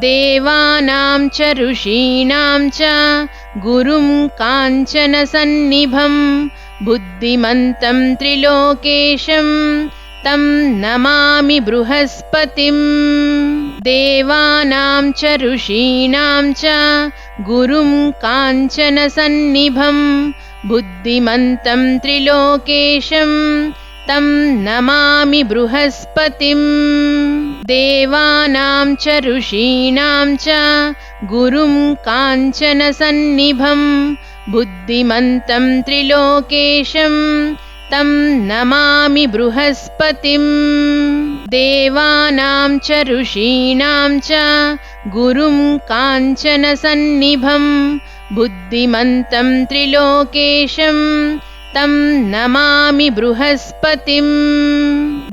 देवानां च ऋषीणां च गुरुं काञ्चनसन्निभं बुद्धिमन्तं त्रिलोकेशं तं नमामि बृहस्पतिम्। देवानां च ऋषीणां च गुरुं काञ्चनसन्निभं बुद्धिमन्तं त्रिलोकेशं तं नमामि बृहस्पतिम्। देवानां च ऋषीणां च गुरुं काञ्चनसन्निभं बुद्धिमन्तं त्रिलोकेशं तं नमामि बृहस्पतिम्। देवानां च ऋषीणां च गुरुं काञ्चनसन्निभं बुद्धिमन्तं त्रिलोकेशं तं नमामि बृहस्पतिम्।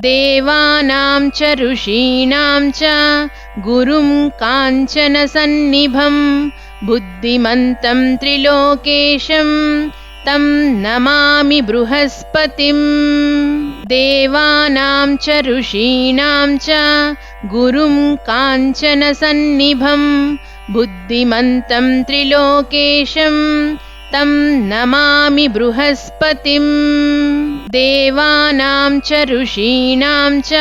देवानां च ऋषीणां च गुरुं काञ्चनसन्निभं बुद्धिमन्तं त्रिलोकेशं तं नमामि बृहस्पतिम्। देवानां च ऋषीणां च गुरुं काञ्चनसन्निभं बुद्धिमन्तं त्रिलोकेशं तं नमामि बृहस्पतिम्। देवानां च ऋषीणां च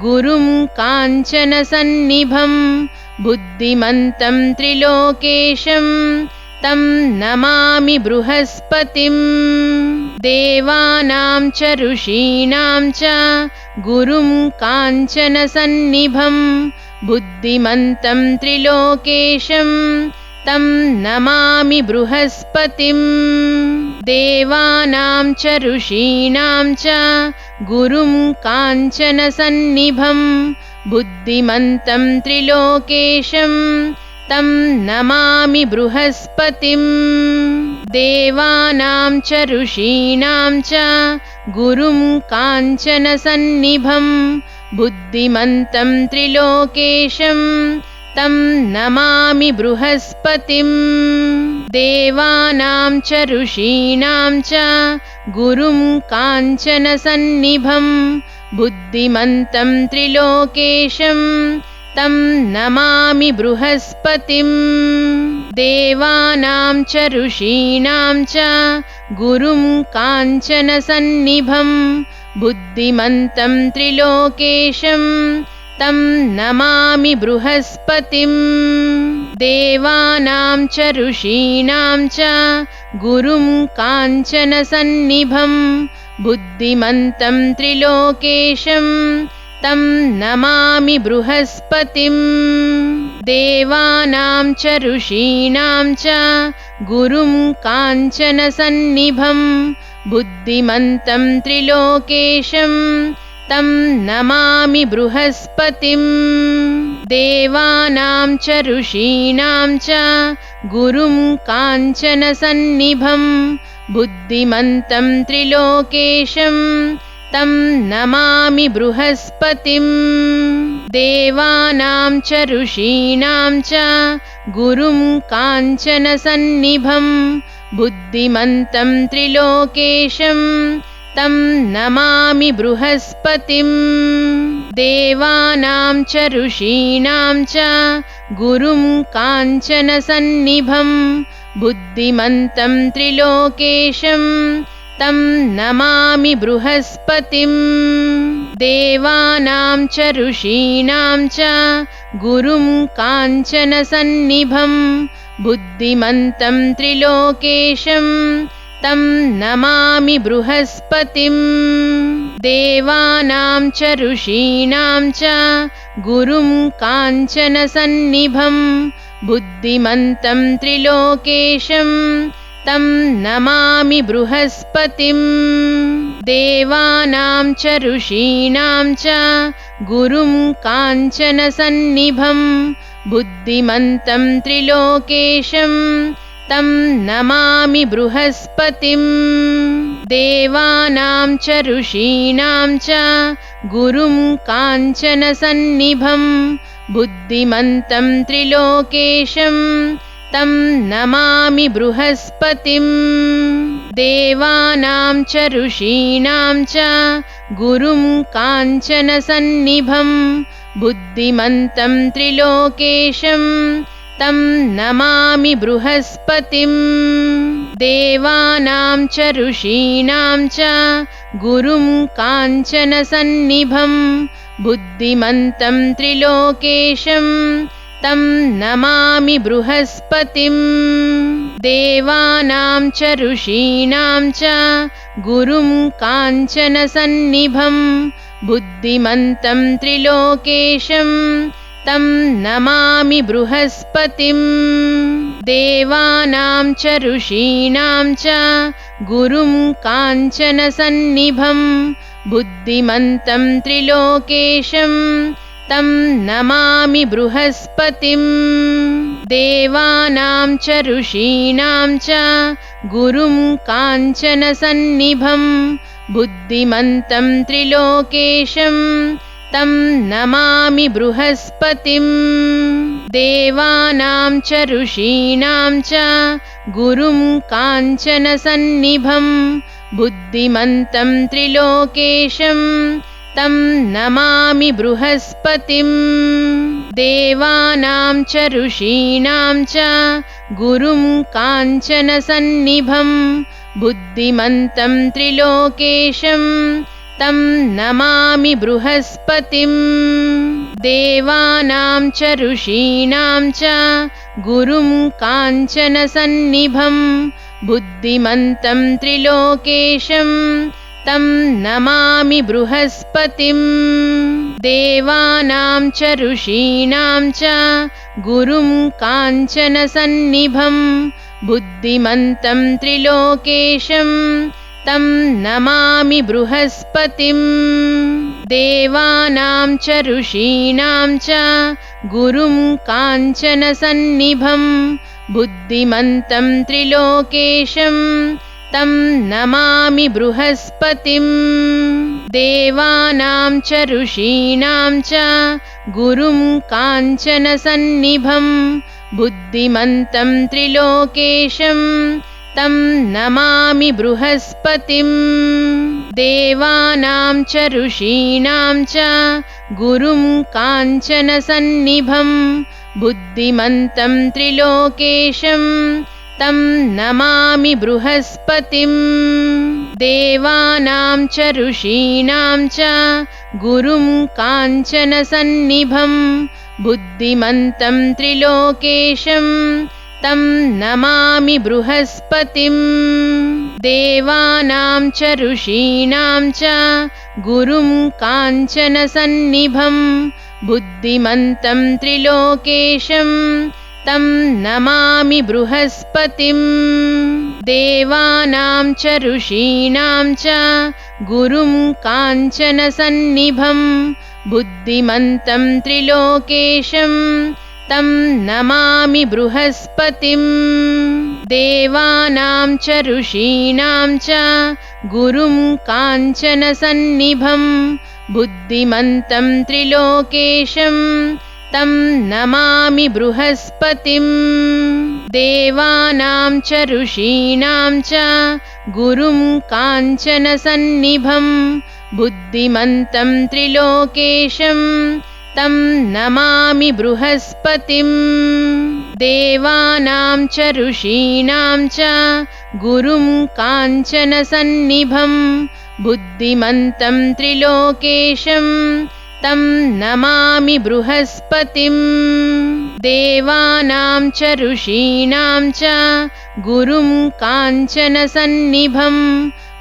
गुरुं काञ्चनसन्निभं बुद्धिमन्तं त्रिलोकेशं तं नमामि बृहस्पतिम्। देवानां च ऋषीणां च गुरुं काञ्चनसन्निभं बुद्धिमन्तं त्रिलोकेशं तं नमामि बृहस्पतिम्। देवानां च ऋषीणां च गुरुं काञ्चनसन्निभं बुद्धिमन्तं त्रिलोकेशं तं नमामि बृहस्पतिम्। देवानां च ऋषीणां च गुरुं काञ्चनसन्निभं बुद्धिमन्तं त्रिलोकेशं तं नमामि बृहस्पतिम्। देवानां च ऋषीणां च गुरुं काञ्चनसन्निभं बुद्धिमन्तं त्रिलोकेशं तं नमामि बृहस्पतिम्। देवानां च ऋषीणां च गुरुं काञ्चनसन्निभं बुद्धिमन्तं त्रिलोकेशं तं नमामि बृहस्पतिम्। देवानां च ऋषीणां च गुरुं काञ्चनसन्निभं बुद्धिमन्तं त्रिलोकेशं तं नमामि बृहस्पतिम्। देवानां च ऋषीणां च गुरुं काञ्चनसन्निभं बुद्धिमन्तं त्रिलोकेशं तं नमामि बृहस्पतिम्। देवानां च ऋषीणां च गुरुं काञ्चनसन्निभं बुद्धिमन्तं त्रिलोकेशं तं नमामि बृहस्पतिम्। देवानां च ऋषीणां च गुरुं काञ्चनसन्निभं बुद्धिमन्तं त्रिलोकेशं तं नमामि बृहस्पतिम्। देवानां च ऋषीणां च गुरुं काञ्चनसन्निभं बुद्धिमन्तं त्रिलोकेशं तं नमामि बृहस्पतिम्। देवानां च ऋषीणां च गुरुं काञ्चनसन्निभं बुद्धिमन्तं त्रिलोकेशं तं नमामि बृहस्पतिम्। देवानां च ऋषीणां च गुरुं काञ्चनसन्निभं बुद्धिमन्तं त्रिलोकेशं तं नमामि बृहस्पतिम्। देवानां च ऋषीणां च गुरुं काञ्चनसन्निभं बुद्धिमन्तं त्रिलोकेशं तं नमामि बृहस्पतिम्। देवानां च ऋषीणां च गुरुं काञ्चनसन्निभं बुद्धिमन्तं त्रिलोकेशं तं नमामि बृहस्पतिम्। देवानां च ऋषीणां च गुरुं काञ्चनसन्निभं बुद्धिमन्तं त्रिलोकेशं तं नमामि बृहस्पतिम् देवानां च ऋषीणां च गुरुं काञ्चनसन्निभं बुद्धिमन्तं त्रिलोकेशं तं नमामि बृहस्पतिम् देवानां च ऋषीणां च गुरुं काञ्चनसन्निभं बुद्धिमन्तं त्रिलोकेशं तं नमामि बृहस्पतिम् देवानां च ऋषीणां च गुरुं काञ्चनसन्निभं बुद्धिमन्तं त्रिलोकेशं तं नमामि बृहस्पतिम् देवानां च ऋषीणां च गुरुं काञ्चनसन्निभं बुद्धिमन्तं त्रिलोकेशं तं नमामि बृहस्पतिम् देवानां च ऋषीणां च गुरुं काञ्चनसन्निभं बुद्धिमन्तं त्रिलोकेशं तं नमामि बृहस्पतिम् देवानां च ऋषीणां च गुरुं काञ्चनसन्निभं बुद्धिमन्तं त्रिलोकेशं तं नमामि बृहस्पतिम् देवानां च ऋषीणां च गुरुं काञ्चनसन्निभं बुद्धिमन्तं त्रिलोकेशं तं नमामि बृहस्पतिम् देवानां च ऋषीणां च गुरुं काञ्चनसन्निभं बुद्धिमन्तं त्रिलोकेशं तं नमामि बृहस्पतिम् देवानां च ऋषीणां च गुरुं काञ्चनसन्निभं बुद्धिमन्तं त्रिलोकेशं तं नमामि बृहस्पतिम् देवानां च ऋषीणां च गुरुं काञ्चनसन्निभं बुद्धिमन्तं त्रिलोकेशं तं नमामि बृहस्पतिम् देवानां च ऋषीणां च गुरुं काञ्चनसन्निभं बुद्धिमन्तं त्रिलोकेशं तं नमामि बृहस्पतिम् देवानां च ऋषीणां च गुरुं काञ्चनसन्निभं बुद्धिमन्तं त्रिलोकेशं तं नमामि बृहस्पतिम् देवानां च ऋषीणां च गुरुं काञ्चनसन्निभं बुद्धिमन्तं त्रिलोकेशं तं नमामि बृहस्पतिम् देवानां च ऋषीणां च गुरुं काञ्चनसन्निभं बुद्धिमन्तं त्रिलोकेशं तं नमामि बृहस्पतिम् देवानां च ऋषीणां च गुरुं काञ्चनसन्निभं बुद्धिमन्तं त्रिलोकेशं तं नमामि बृहस्पतिम् देवानां च ऋषीणां च गुरुं काञ्चनसन्निभं बुद्धिमन्तं त्रिलोकेशं तं नमामि बृहस्पतिम् देवानां च ऋषीणां च गुरुं काञ्चनसन्निभं बुद्धिमन्तं त्रिलोकेशं तं नमामि बृहस्पतिम् देवानां च ऋषीणां च गुरुं काञ्चनसन्निभं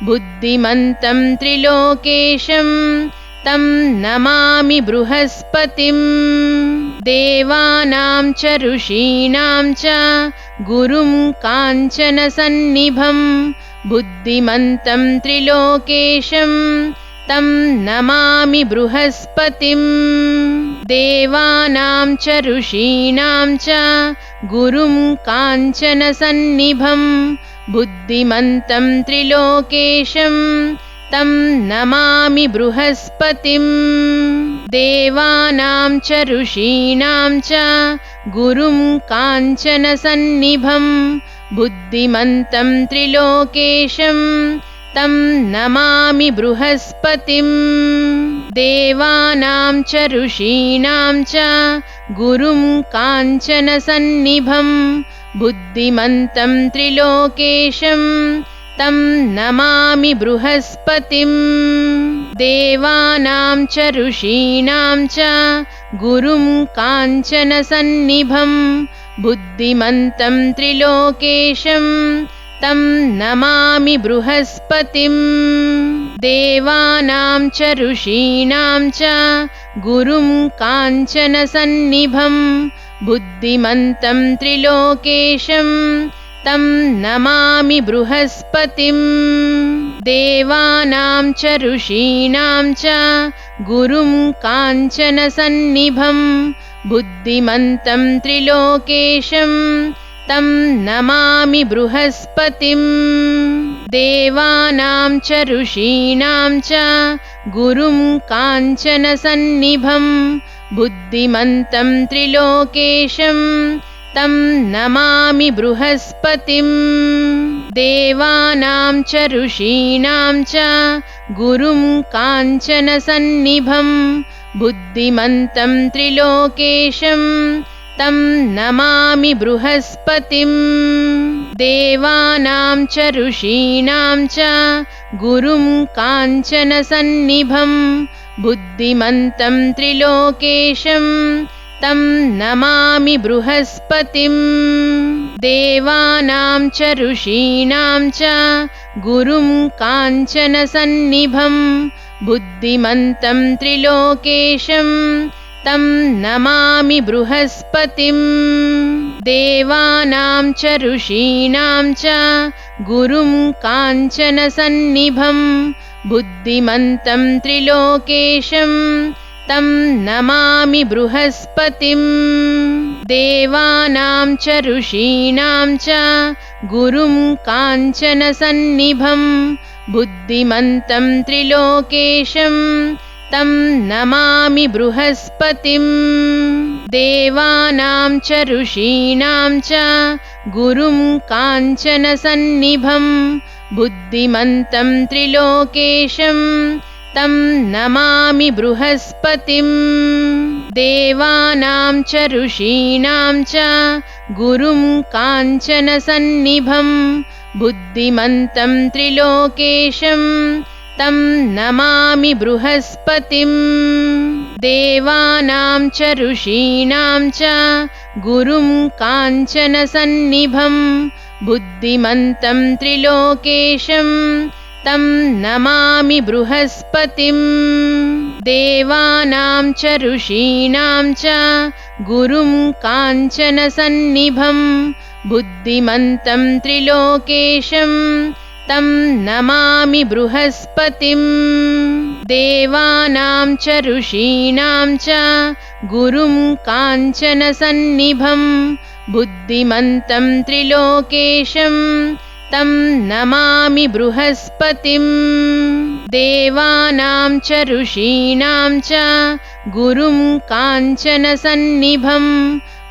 बुद्धिमन्तं त्रिलोकेशं तं नमामि बृहस्पतिम् देवानां च ऋषीणां च गुरुं काञ्चनसन्निभं बुद्धिमन्तं त्रिलोकेशं तं नमामि बृहस्पतिम् देवानां च ऋषीणां च गुरुं काञ्चनसन्निभं बुद्धिमन्तं त्रिलोकेशं तं नमामि बृहस्पतिम् देवानां च ऋषीणां च गुरुं काञ्चनसन्निभं बुद्धिमन्तं त्रिलोकेशं तं नमामि बृहस्पतिं देवानां च ऋषीणां च गुरुं काञ्चनसन्निभं बुद्धिमन्तं त्रिलोकेशं तं नमामि बृहस्पतिं देवानां च ऋषीणां च गुरुं काञ्चनसन्निभं बुद्धिमन्तं त्रिलोकेशं तं नमामि बृहस्पतिं देवानां च ऋषीणां च गुरुं काञ्चनसन्निभं बुद्धिमन्तं त्रिलोकेशं तं नमामि बृहस्पतिं देवानां च ऋषीणां च गुरुं काञ्चनसन्निभं बुद्धिमन्तं त्रिलोकेशं तं नमामि बृहस्पतिं देवानां च ऋषीणां च गुरुं काञ्चनसन्निभं बुद्धिमन्तं त्रिलोकेशं तं नमामि बृहस्पतिं देवानां च ऋषीणां च गुरुं काञ्चनसन्निभं बुद्धिमन्तं त्रिलोकेशं तं नमामि बृहस्पतिं देवानां च ऋषीणां च गुरुं काञ्चनसन्निभं बुद्धिमन्तं त्रिलोकेशं तं नमामि बृहस्पतिं देवानां च ऋषीणां च गुरुं काञ्चनसन्निभं बुद्धिमन्तं त्रिलोकेशं तं नमामि बृहस्पतिं देवानां च ऋषीणां च गुरुं काञ्चनसन्निभं बुद्धिमन्तं त्रिलोकेशं तं नमामि बृहस्पतिं देवानां च ऋषीणां च गुरुं काञ्चनसन्निभं बुद्धिमन्तं त्रिलोकेशं तं नमामि बृहस्पतिं देवानां च ऋषीणां च गुरुं काञ्चनसन्निभं बुद्धिमन्तं त्रिलोकेशं तं नमामि बृहस्पतिं देवानां च ऋषीणां च गुरुं काञ्चनसन्निभं बुद्धिमन्तं त्रिलोकेशं तं नमामि बृहस्पतिं देवानां च ऋषीणां च गुरुं काञ्चनसन्निभं बुद्धिमन्तं त्रिलोकेशं तं नमामि बृहस्पतिं देवानां च ऋषीणां च गुरुं काञ्चनसन्निभं बुद्धिमन्तं त्रिलोकेशं तं नमामि बृहस्पतिं देवानां च ऋषीणां च गुरुं काञ्चनसन्निभं बुद्धिमन्तं त्रिलोकेशं तं नमामि बृहस्पतिं देवानां च ऋषीणां च गुरुं काञ्चनसन्निभं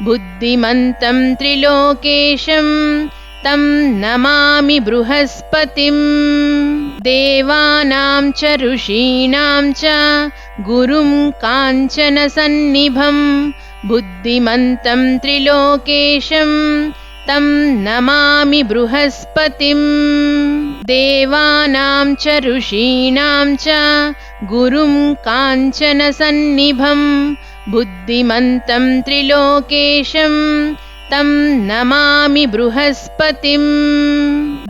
बुद्धिमन्तं त्रिलोकेशं तं नमामि बृहस्पतिं देवानां च ऋषीणां च गुरुं काञ्चनसन्निभं बुद्धिमन्तं त्रिलोकेशं तं नमामि बृहस्पतिं देवानां च ऋषीणां च गुरुं काञ्चनसन्निभं बुद्धिमन्तं त्रिलोकेशं तं नमामि बृहस्पतिं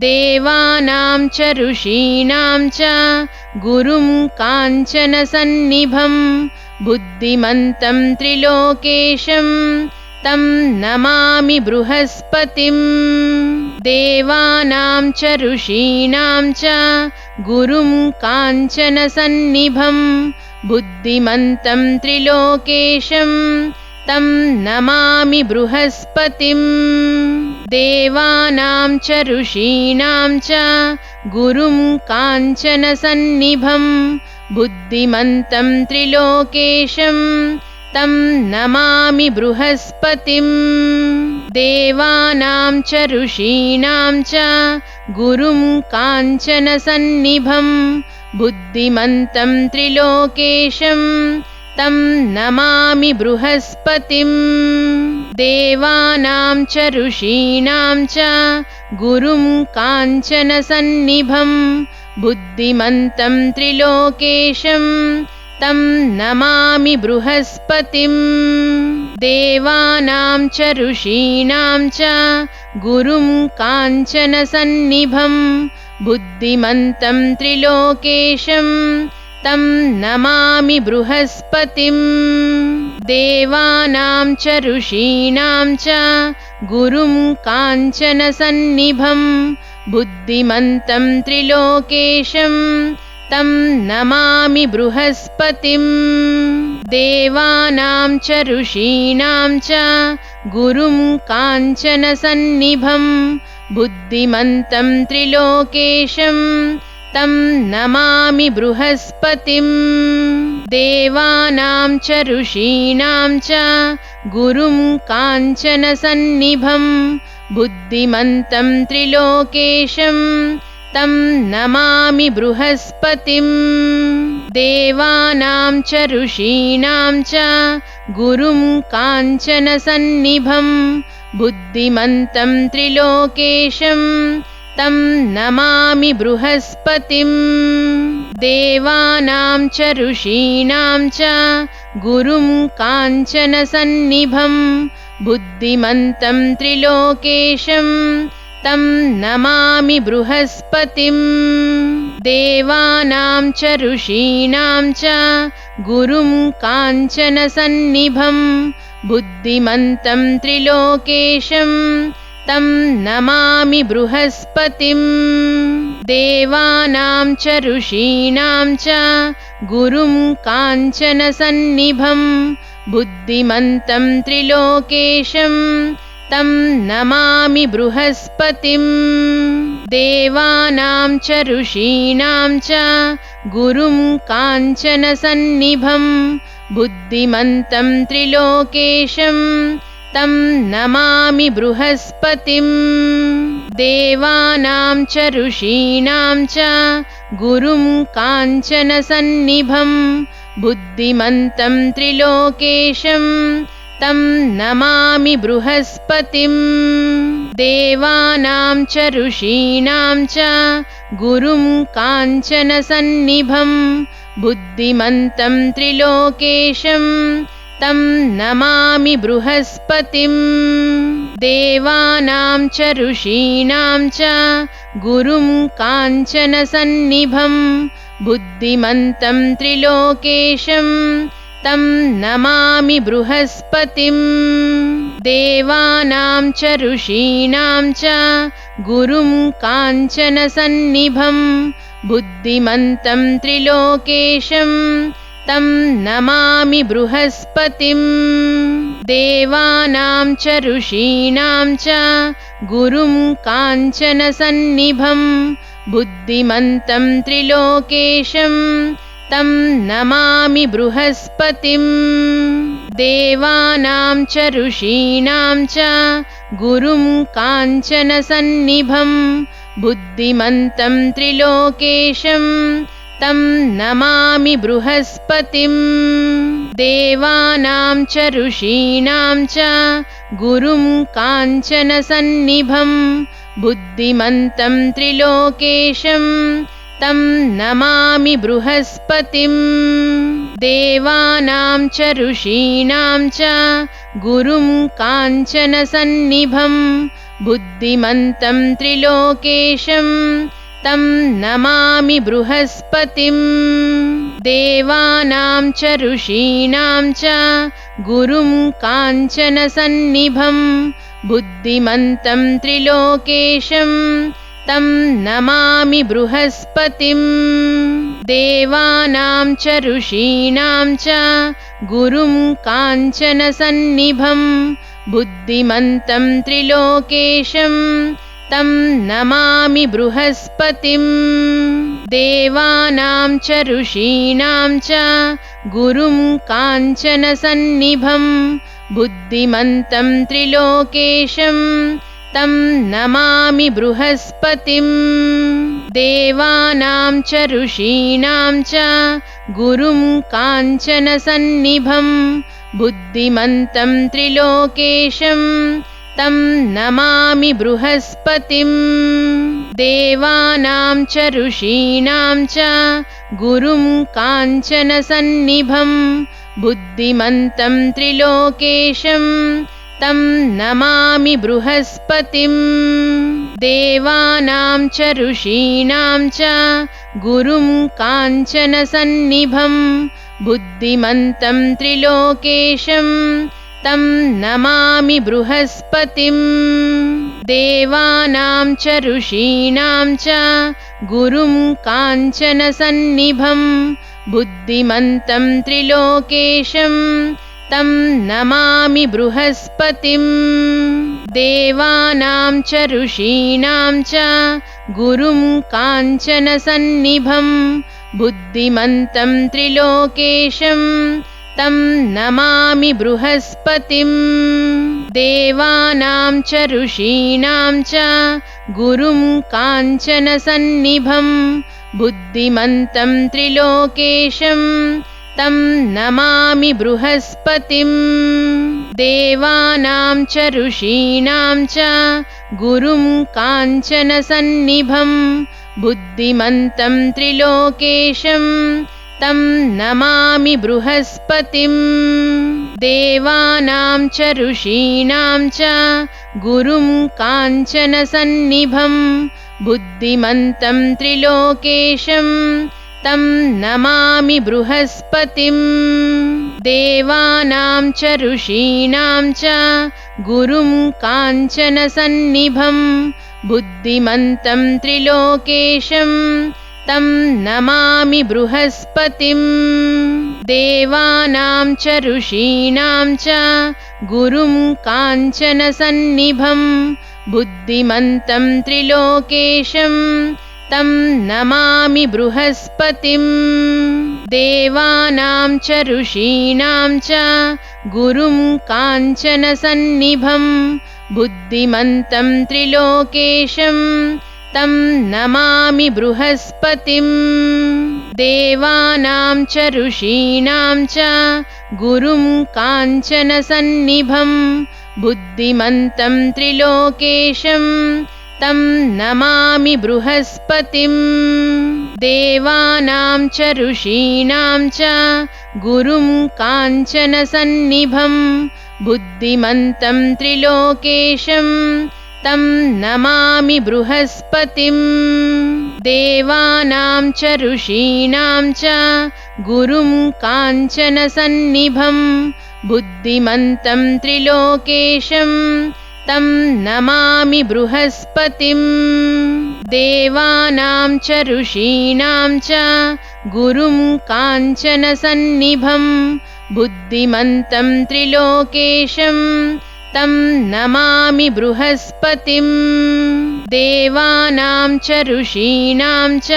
देवानां च ऋषीणां च गुरुं काञ्चनसन्निभं बुद्धिमन्तं त्रिलोकेशं तं नमामि बृहस्पतिं देवानां च ऋषीणां च गुरुं काञ्चनसन्निभं बुद्धिमन्तं त्रिलोकेशं तं नमामि बृहस्पतिं देवानां च ऋषीणां च गुरुं काञ्चनसन्निभं बुद्धिमन्तं त्रिलोकेशं तं नमामि बृहस्पतिं देवानां च ऋषीणां च गुरुं काञ्चनसन्निभं बुद्धिमन्तं त्रिलोकेशं तं नमामि बृहस्पतिं देवानां च ऋषीणां च गुरुं काञ्चनसन्निभं बुद्धिमन्तं त्रिलोकेशं तं नमामि बृहस्पतिं देवानां च ऋषीणां च गुरुं काञ्चनसन्निभं बुद्धिमन्तं त्रिलोकेशं तं नमामि बृहस्पतिं देवानां च ऋषीणां च गुरुं काञ्चनसन्निभं बुद्धिमन्तं त्रिलोकेशं तं नमामि बृहस्पतिं देवानां च ऋषीणां च गुरुं काञ्चनसन्निभं बुद्धिमन्तं त्रिलोकेशं तं नमामि बृहस्पतिं देवानां च ऋषीणां च गुरुं काञ्चनसन्निभं बुद्धिमन्तं त्रिलोकेशं तं नमामि बृहस्पतिं देवानां च ऋषीणां च गुरुं काञ्चनसन्निभं बुद्धिमन्तं त्रिलोकेशं तं नमामि बृहस्पतिं देवानां च ऋषीणां च गुरुं काञ्चनसन्निभं बुद्धिमन्तं त्रिलोकेशं तं नमामि बृहस्पतिं देवानां च ऋषीणां च गुरुं काञ्चनसन्निभं बुद्धिमन्तं त्रिलोकेशं तं नमामि बृहस्पतिं देवानां च ऋषीणां च गुरुं काञ्चनसन्निभं बुद्धिमन्तं त्रिलोकेशं तं नमामि बृहस्पतिं देवानां च ऋषीणां च गुरुं काञ्चनसन्निभं बुद्धिमन्तं त्रिलोकेशं तं नमामि बृहस्पतिं देवानां च ऋषीणां च गुरुं काञ्चनसन्निभं बुद्धिमन्तं त्रिलोकेशं तं नमामि बृहस्पतिं देवानां च ऋषीणां च गुरुं काञ्चनसन्निभं बुद्धिमन्तं त्रिलोकेशं तं नमामि बृहस्पतिं देवानां च ऋषीणां च गुरुं काञ्चनसन्निभं बुद्धिमन्तं त्रिलोकेशं तं नमामि बृहस्पतिं देवानां च ऋषीणां च गुरुं काञ्चनसन्निभं बुद्धिमन्तं त्रिलोकेशं तं नमामि बृहस्पतिं देवानां च ऋषीणां च गुरुं काञ्चनसन्निभं बुद्धिमन्तं त्रिलोकेशं तं नमामि बृहस्पतिं देवानां च ऋषीणां च गुरुं काञ्चनसन्निभं बुद्धिमन्तं त्रिलोकेशं तं नमामि बृहस्पतिं देवानां च ऋषीणां च गुरुं काञ्चनसन्निभं बुद्धिमन्तं त्रिलोकेशं तं नमामि बृहस्पतिं देवानां च ऋषीणां च गुरुं काञ्चनसन्निभं बुद्धिमन्तं त्रिलोकेशं तं नमामि बृहस्पतिं देवानां च ऋषीणां च गुरुं काञ्चनसन्निभं बुद्धिमन्तं त्रिलोकेशं तं नमामि बृहस्पतिं देवानां च ऋषीणां च गुरुं काञ्चनसन्निभं बुद्धिमन्तं त्रिलोकेशं तं नमामि बृहस्पतिं देवानां च ऋषीणां च गुरुं काञ्चनसन्निभं बुद्धिमन्तं त्रिलोकेशं तं नमामि बृहस्पतिं देवानां च ऋषीणां च गुरुं काञ्चनसन्निभं बुद्धिमन्तं त्रिलोकेशं तं नमामि बृहस्पतिं देवानां च ऋषीणां च गुरुं काञ्चनसन्निभं बुद्धिमन्तं त्रिलोकेशं तं नमामि बृहस्पतिं देवानां च ऋषीणां च गुरुं काञ्चनसन्निभं बुद्धिमन्तं त्रिलोकेशं तं नमामि बृहस्पतिं देवानां च ऋषीणां च गुरुं काञ्चनसन्निभं बुद्धिमन्तं त्रिलोकेशं तं नमामि बृहस्पतिं देवानां च ऋषीणां च गुरुं काञ्चनसन्निभं बुद्धिमन्तं त्रिलोकेशं तं नमामि बृहस्पतिं देवानां च ऋषीणां च गुरुं काञ्चनसन्निभं बुद्धिमन्तं त्रिलोकेशं तं नमामि बृहस्पतिं देवानां च ऋषीणां च गुरुं काञ्चनसन्निभं बुद्धिमन्तं त्रिलोकेशं तं नमामि बृहस्पतिं देवानां च ऋषीणां च गुरुं काञ्चनसन्निभं बुद्धिमन्तं त्रिलोकेशं तं नमामि बृहस्पतिं देवानां च ऋषीणां च गुरुं काञ्चनसन्निभं बुद्धिमन्तं त्रिलोकेशं तं नमामि बृहस्पतिं देवानां च ऋषीणां च गुरुं काञ्चनसन्निभं बुद्धिमन्तं त्रिलोकेशं तं नमामि बृहस्पतिं देवानां च ऋषीणां च गुरुं काञ्चनसन्निभं बुद्धिमन्तं त्रिलोकेशं तं नमामि बृहस्पतिं देवानां च ऋषीणां च गुरुं काञ्चनसन्निभं बुद्धिमन्तं त्रिलोकेशं तं नमामि बृहस्पतिं देवानां च ऋषीणां च गुरुं काञ्चनसन्निभं बुद्धिमन्तं त्रिलोकेशं तं नमामि बृहस्पतिं देवानां च ऋषीणां च गुरुं काञ्चनसन्निभं बुद्धिमन्तं त्रिलोकेशं तं नमामि बृहस्पतिं देवानां च ऋषीणां च गुरुं काञ्चनसन्निभं बुद्धिमन्तं त्रिलोकेशं तं नमामि बृहस्पतिं देवानां च ऋषीणां च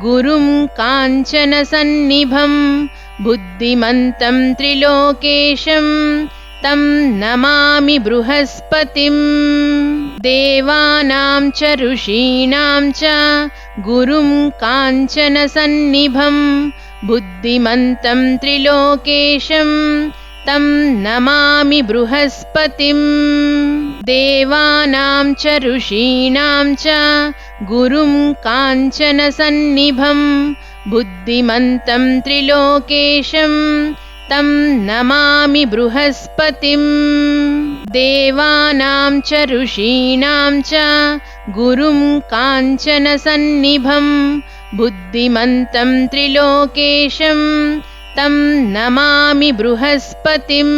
गुरुं काञ्चनसन्निभं बुद्धिमन्तं त्रिलोकेशं तं नमामि बृहस्पतिं देवानां च ऋषीणां च गुरुं काञ्चनसन्निभं बुद्धिमन्तं त्रिलोकेशं तं नमामि बृहस्पतिं देवानां च ऋषीणां च गुरुं काञ्चनसन्निभं बुद्धिमन्तं त्रिलोकेशं तं नमामि बृहस्पतिं देवानां च ऋषीणां च गुरुं काञ्चनसन्निभं बुद्धिमन्तं त्रिलोकेशं तं नमामि बृहस्पतिं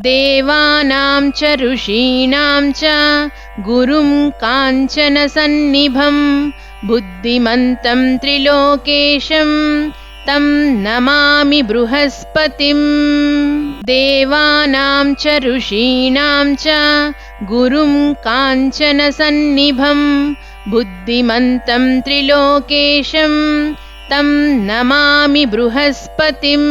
देवानां च ऋषीणां च गुरुं काञ्चनसन्निभं बुद्धिमन्तं त्रिलोकेशं तं नमामि बृहस्पतिं देवानां च ऋषीणां च गुरुं काञ्चनसन्निभं बुद्धिमन्तं त्रिलोकेशं तं नमामि बृहस्पतिं